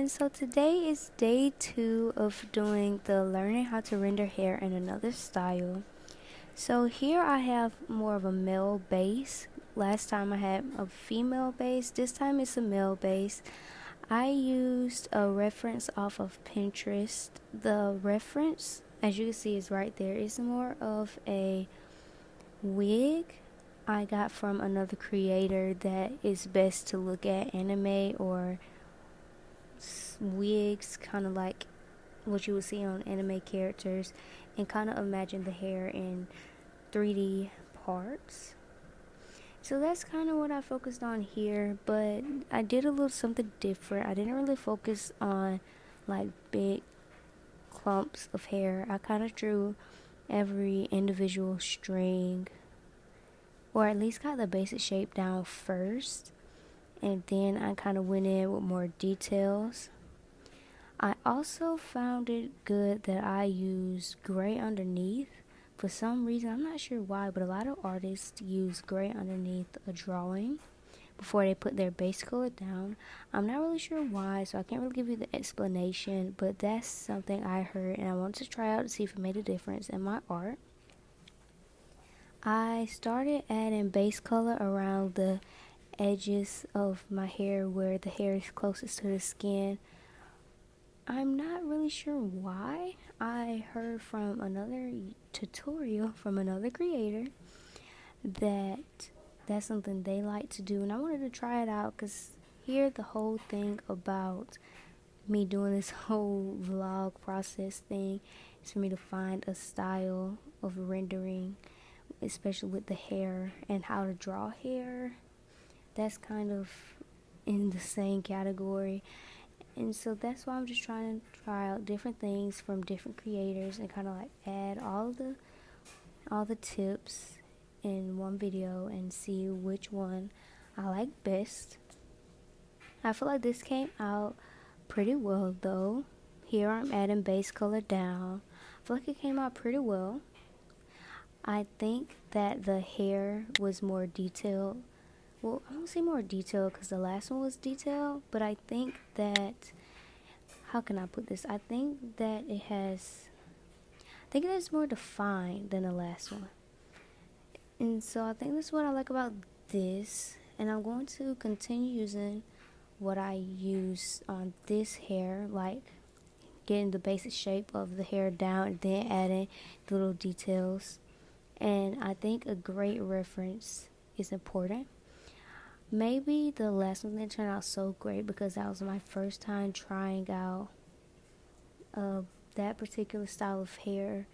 everyone. So today is day 2 of doing the learning how to render hair in another style. So here I have more of a male base. Last time I had a female base. This time it's a male base. I used a reference off of Pinterest. The reference, as you can see, is right there. It's more of a wig I got from another creator that is best to look at anime or wigs, kind of like what you would see on anime characters, and kind of imagine the hair in 3D parts. So that's kind of what I focused on here, but I did a little something different. I didn't really focus on like big clumps of hair. I kind of drew every individual string, or at least got the basic shape down first, and then I kind of went in with more details. I also found it good that I used gray underneath. For some reason, I'm not sure why, but a lot of artists use gray underneath a drawing before they put their base color down. I'm not really sure why, so I can't really give you the explanation, but that's something I heard and I wanted to try out to see if it made a difference in my art. I started adding base color around the edges of my hair where the hair is closest to the skin. I'm not really sure why. I heard from another tutorial from another creator that that's something they like to do, and I wanted to try it out because here the whole thing about me doing this whole vlog process thing is for me to find a style of rendering, especially with the hair and how to draw hair. That's kind of in the same category. And so that's why I'm just trying to try out different things from different creators and kind of like add all the tips in one video and see which one I like best. I feel like this came out pretty well though. Here I'm adding base color down. I feel like it came out pretty well. I think that the hair was more detailed. Well, I don't say more detailed because the last one was detailed, but I think that, how can I put this? I think that it is more defined than the last one. And so I think that's what I like about this. And I'm going to continue using what I use on this hair, like getting the basic shape of the hair down and then adding the little details. And I think a great reference is important. Maybe the last one didn't turn out so great because that was my first time trying out that particular style of hair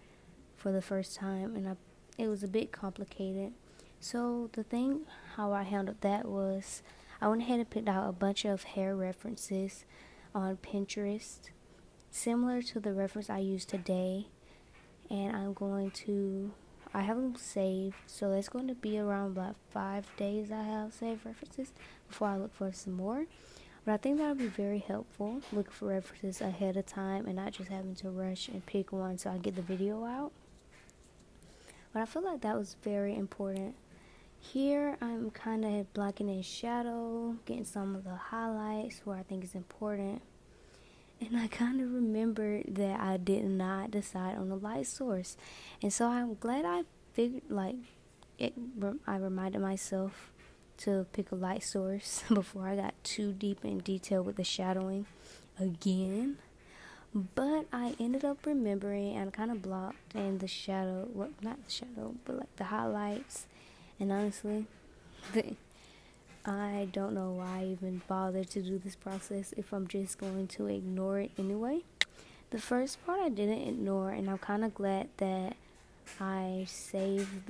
for the first time, and it was a bit complicated. So the thing how I handled that was I went ahead and picked out a bunch of hair references on Pinterest similar to the reference I used today, and I have them saved, so it's going to be around about 5 days I have saved references before I look for some more. But I think that would be very helpful, looking for references ahead of time and not just having to rush and pick one so I get the video out. But I feel like that was very important. Here I'm kind of blocking in shadow, getting some of the highlights where I think is important. And I kind of remembered that I did not decide on a light source. And so I'm glad I figured, I reminded myself to pick a light source before I got too deep in detail with the shadowing again. But I ended up remembering and kind of blocked in the shadow, well, not the shadow, but like the highlights. And honestly, I don't know why I even bothered to do this process if I'm just going to ignore it anyway. The first part I didn't ignore, and I'm kind of glad that I saved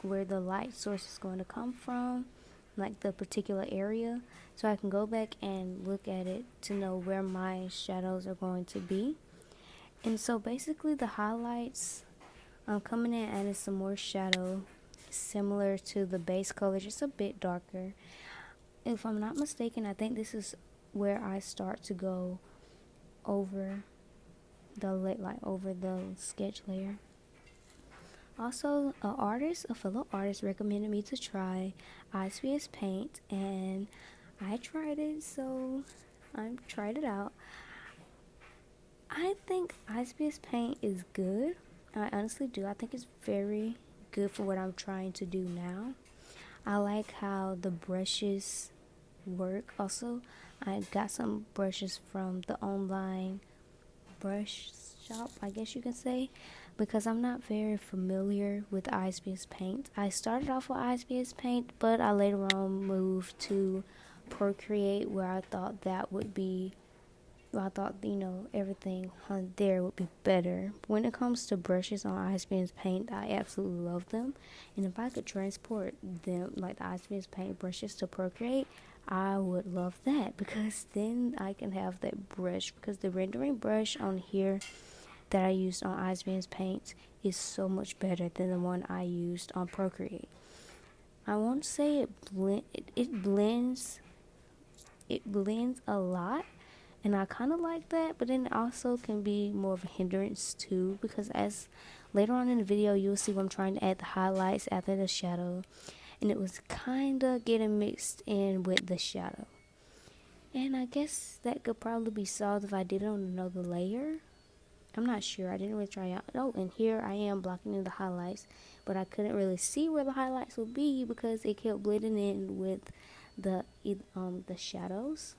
where the light source is going to come from, like the particular area, so I can go back and look at it to know where my shadows are going to be. And so basically the highlights, I'm coming in and adding some more shadow similar to the base color, just a bit darker. If I'm not mistaken, I think this is where I start to go over the sketch layer. Also, a fellow artist recommended me to try ISPS paint, and I tried it, so I've tried it out. I think ISPS paint is good. I honestly do. I think it's very good for what I'm trying to do now. I like how the brushes work. Also, I got some brushes from the online brush shop, I guess you can say, because I'm not very familiar with ISPS paint. I started off with ISPS paint, but I later on moved to Procreate, where I thought that would be, I thought, everything on there would be better. When it comes to brushes on ISPS paint, I absolutely love them. And if I could transport them, like the ISPS paint brushes, to Procreate, I would love that, because then I can have that brush, because the rendering brush on here that I used on ISPS paint is so much better than the one I used on Procreate. I won't say it blends a lot, and I kind of like that, but then it also can be more of a hindrance too, because as later on in the video you'll see when I'm trying to add the highlights after the shadow, and it was kind of getting mixed in with the shadow. And I guess that could probably be solved if I did it on another layer. I'm not sure. I didn't really try out. Oh, and here I am blocking in the highlights, but I couldn't really see where the highlights would be because it kept blending in with the shadows.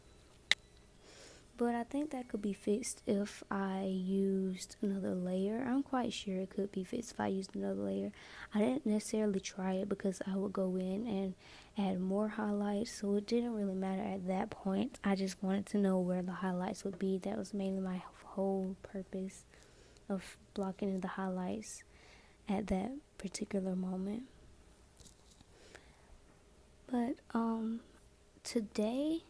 But I think that could be fixed if I used another layer. I'm quite sure it could be fixed if I used another layer. I didn't necessarily try it because I would go in and add more highlights, so it didn't really matter at that point. I just wanted to know where the highlights would be. That was mainly my whole purpose of blocking in the highlights at that particular moment. But today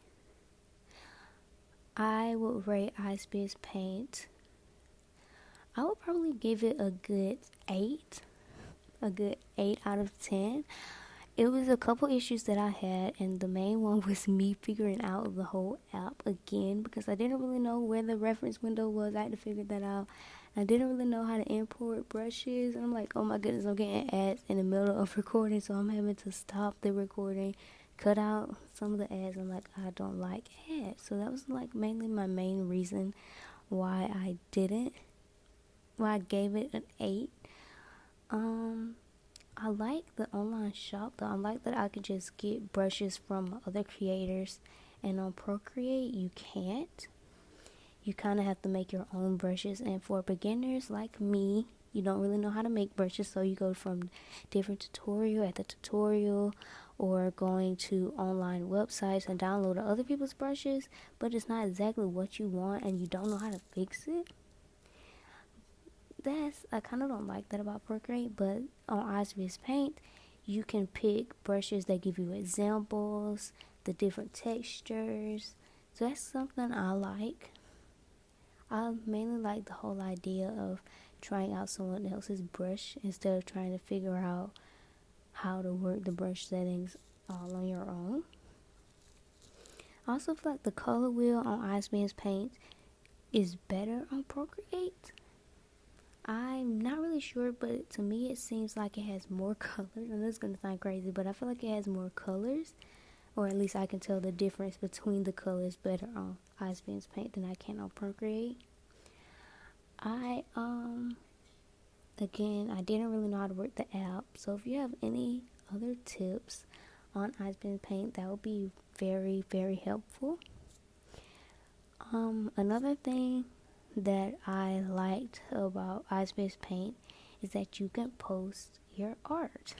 I would rate ISPS paint. I would probably give it a good 8. A good 8 out of 10. It was a couple issues that I had, and the main one was me figuring out the whole app again, because I didn't really know where the reference window was. I had to figure that out. I didn't really know how to import brushes, and I'm like, oh my goodness, I'm getting ads in the middle of recording, so I'm having to stop the recording, cut out some of the ads. I'm like, I don't like ads. So that was like mainly my main reason why I gave it an 8. I like the online shop though. I like that I could just get brushes from other creators, and on Procreate you can't. You kind of have to make your own brushes, and for beginners like me, you don't really know how to make brushes, so you go from different tutorial after tutorial, or going to online websites and download other people's brushes, but it's not exactly what you want and you don't know how to fix it. I kind of don't like that about Procreate, but on ISPS Paint, you can pick brushes that give you examples, the different textures. So that's something I like. I mainly like the whole idea of trying out someone else's brush instead of trying to figure out how to work the brush settings all on your own. I also feel like the color wheel on ISPS Paint is better on Procreate. I'm not really sure, but to me it seems like it has more colors. And this is going to sound crazy, but I feel like it has more colors, or at least I can tell the difference between the colors better on ISPS Paint than I can on Procreate. Again, I didn't really know how to work the app, so if you have any other tips on ISPS Paint, that would be very, very helpful. Another thing that I liked about ISPS Paint is that you can post your art.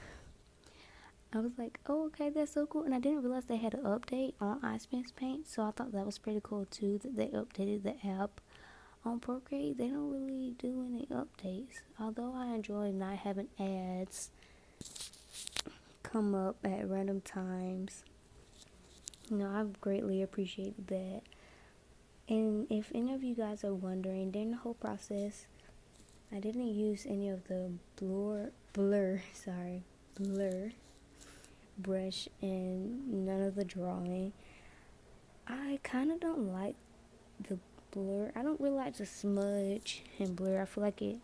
I was like, oh, okay, that's so cool. And I didn't realize they had an update on ISPS Paint, so I thought that was pretty cool too, that they updated the app. On Procreate, they don't really do any updates, although I enjoy not having ads come up at random times. I've greatly appreciated that. And if any of you guys are wondering, during the whole process, I didn't use any of the blur brush and none of the drawing. I kind of don't like the blur. I don't really like to smudge and blur. I feel like it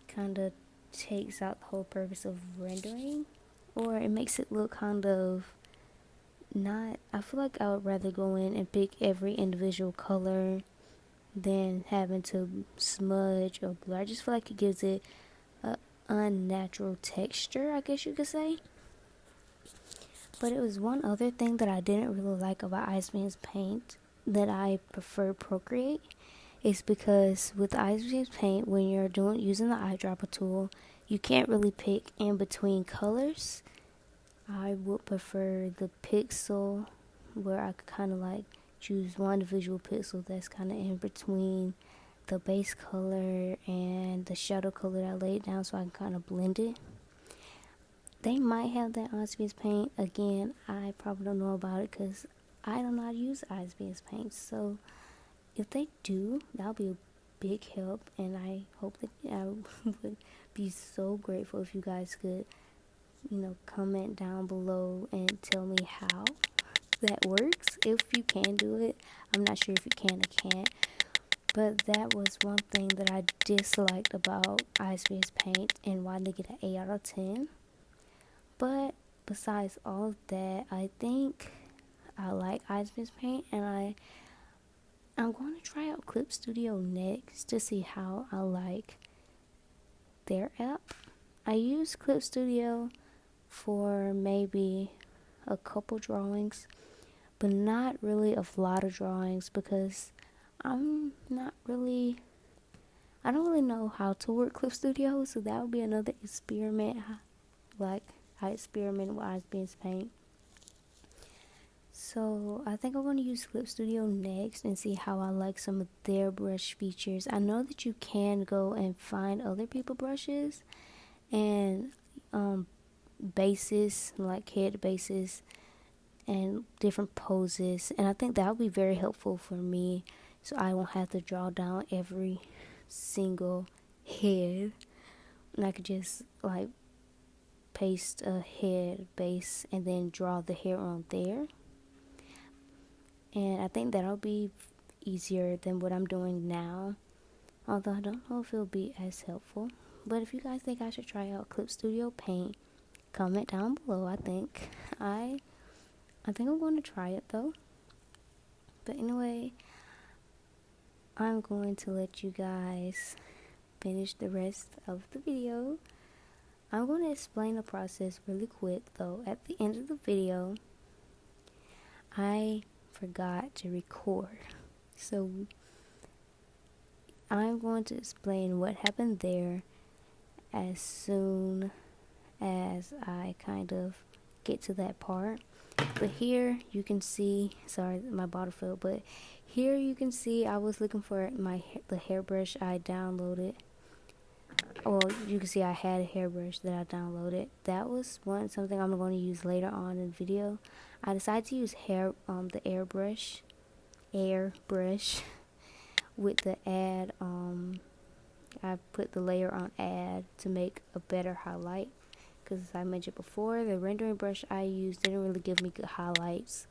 kind of takes out the whole purpose of rendering, or it makes it look kind of I feel like I would rather go in and pick every individual color than having to smudge or blur. I just feel like it gives it a unnatural texture, I guess you could say. But it was one other thing that I didn't really like about Ice Beams paint that I prefer Procreate. Is because with Ice Beams paint, when you're using the eyedropper tool, you can't really pick in between colors. I would prefer the pixel, where I could kind of like choose one individual pixel that's kind of in between the base color and the shadow color that I laid down, so I can kind of blend it. They might have that on Ice Beams paint. Again, I probably don't know about it because I don't know how to use Ice Beams paint. So if they do, that'll be a big help, and I hope that I would be so grateful if you guys could, comment down below and tell me how that works, if you can do it. I'm not sure if you can or can't, but that was one thing that I disliked about Ice Beams paint and why they get an 8 out of 10. But besides all of that, I think I like Ice Beams paint, and I'm going to try out Clip Studio next to see how I like their app. I use Clip Studio for maybe a couple drawings, but not really a lot of drawings because I don't really know how to work Clip Studio, so that would be another experiment. Like, I experiment with Ice Beams paint. So I think I'm going to use Clip Studio next and see how I like some of their brush features. I know that you can go and find other people brushes and bases, like head bases and different poses, and I think that would be very helpful for me, so I won't have to draw down every single head, and I could just like paste a head base and then draw the hair on there. And I think that'll be easier than what I'm doing now, although I don't know if it'll be as helpful. But if you guys think I should try out Clip Studio paint, comment down below. I think I'm going to try it though. But anyway, I'm going to let you guys finish the rest of the video. I'm going to explain the process really quick though. At the end of the video, I forgot to record, so I'm going to explain what happened there as soon as I kind of get to that part. But here you can see, sorry my bottle fell, but here you can see I was looking for the hairbrush I downloaded. Well, you can see I had a hairbrush that I downloaded. That was something I'm going to use later on in the video. I decided to use the airbrush with the add. I put the layer on add to make a better highlight, because as I mentioned before, the rendering brush I used didn't really give me good highlights,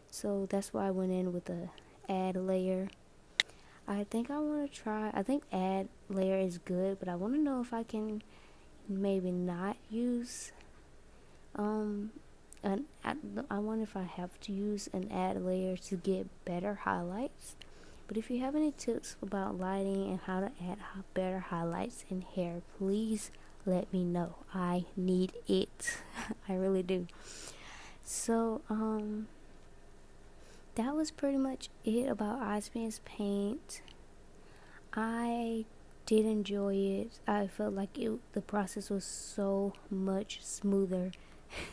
so that's why I went in with the add layer. I think add layer is good, but I want to know if I can maybe not use I wonder if I have to use an add layer to get better highlights. But if you have any tips about lighting and how to add better highlights in hair, please let me know. I need it. I really do. So that was pretty much it about Ice Beams paint. I did enjoy it. I felt like the process was so much smoother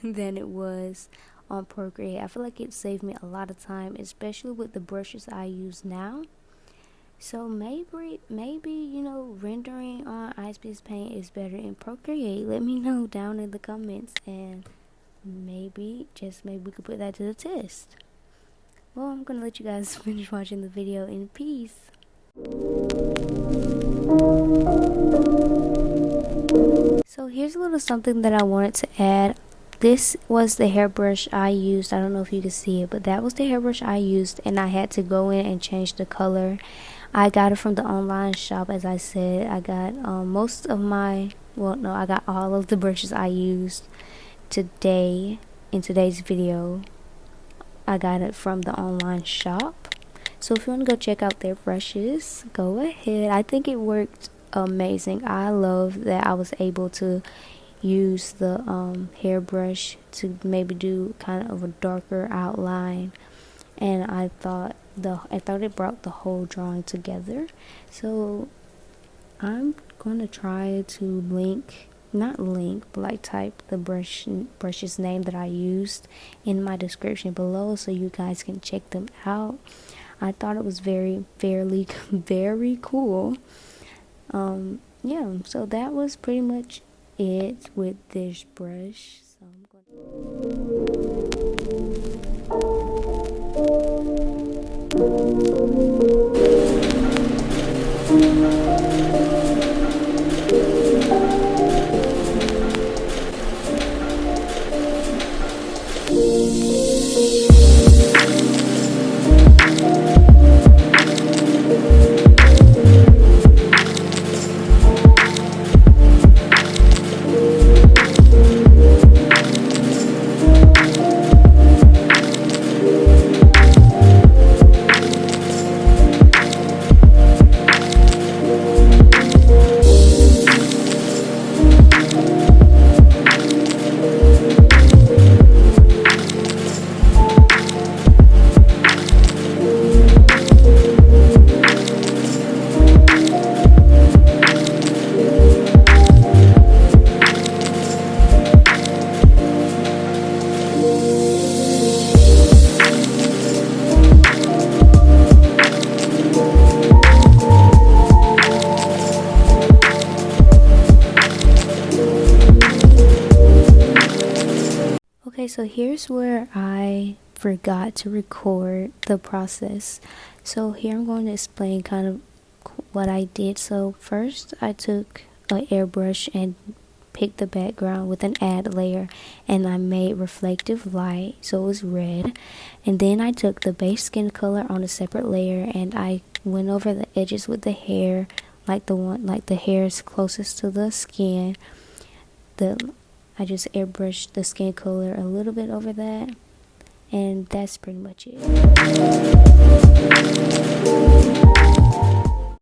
than it was on Procreate. I feel like it saved me a lot of time, especially with the brushes I use now. So maybe rendering on Ice Beams paint is better in Procreate. Let me know down in the comments, and maybe we could put that to the test. Well, I'm gonna let you guys finish watching the video in peace. So here's a little something that I wanted to add. This was the hairbrush I used. I don't know if you can see it, but that was the hairbrush I used, and I had to go in and change the color. I got it from the online shop, as I said. I got I got all of the brushes I used in today's video I got it from the online shop. So if you want to go check out their brushes, go ahead. I think it worked amazing. I love that I was able to use the hairbrush to maybe do kind of a darker outline, and I thought it brought the whole drawing together. So I'm gonna try to not link, but like type the brush's name that I used in my description below, so you guys can check them out. I thought it was very cool. Yeah, so that was pretty much it with this brush. So I'm Okay, so here's where I forgot to record the process. So here I'm going to explain kind of what I did. So first I took an airbrush and picked the background with an add layer, and I made reflective light so it was red. And then I took the base skin color on a separate layer, and I went over the edges with the hair, like the hairs closest to the skin. I just airbrushed the skin color a little bit over that, and that's pretty much it.